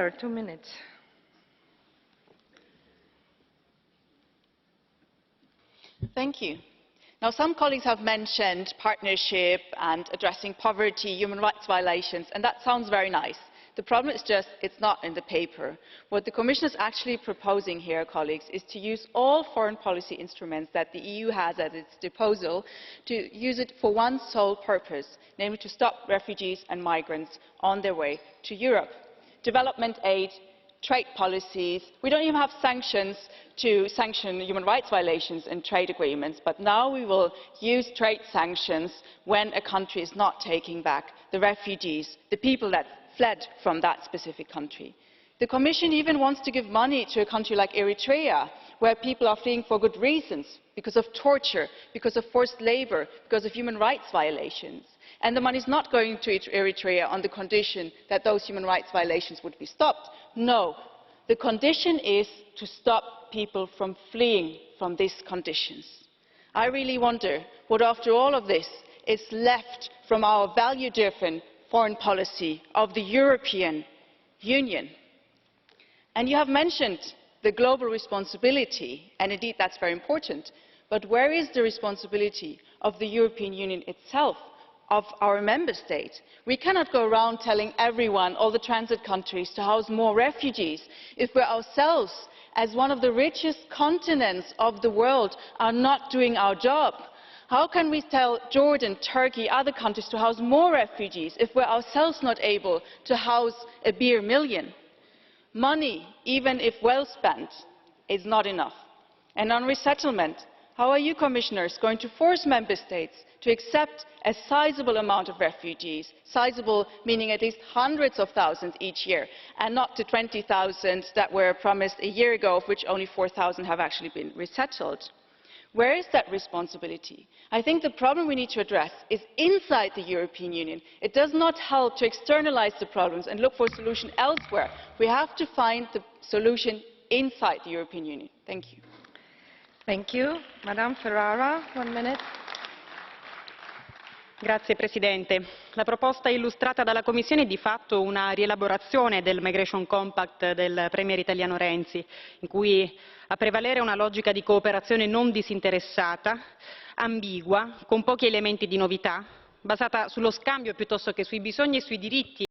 2 minutes. Thank you. Now, some colleagues have mentioned partnership and addressing poverty, human rights violations, and that sounds very nice. The problem is just it's not in the paper. What the Commission is actually proposing here, colleagues, is to use all foreign policy instruments that the EU has at its disposal to use it for one sole purpose, namely to stop refugees and migrants on their way to Europe. Development aid, trade policies. We don't even have sanctions to sanction human rights violations in trade agreements, but now we will use trade sanctions when a country is not taking back the refugees, the people that fled from that specific country. The Commission even wants to give money to a country like Eritrea, where people are fleeing for good reasons, because of torture, because of forced labour, because of human rights violations. And the money is not going to Eritrea on the condition that those human rights violations would be stopped. No, the condition is to stop people from fleeing from these conditions. I really wonder what, after all of this, is left from our value-driven foreign policy of the European Union. And you have mentioned the global responsibility, and indeed that's very important, but where is the responsibility of the European Union itself, of our member states? We cannot go around telling everyone, all the transit countries, to house more refugees if we ourselves, as one of the richest continents of the world, are not doing our job. How can we tell Jordan, Turkey, other countries to house more refugees if we're ourselves not able to house a mere million? Money, even if well spent, is not enough. And on resettlement, how are you, Commissioners, going to force member states to accept a sizable amount of refugees, sizable meaning at least hundreds of thousands each year, and not the 20,000 that were promised a year ago, of which only 4,000 have actually been resettled? Where is that responsibility? I think the problem we need to address is inside the European Union. It does not help to externalise the problems and look for a solution elsewhere. We have to find the solution inside the European Union. Thank you. Thank you. Madame Ferrara, 1 minute. Grazie Presidente. La proposta illustrata dalla Commissione è di fatto una rielaborazione del Migration Compact del Premier italiano Renzi, in cui a prevalere una logica di cooperazione non disinteressata, ambigua, con pochi elementi di novità, basata sullo scambio piuttosto che sui bisogni e sui diritti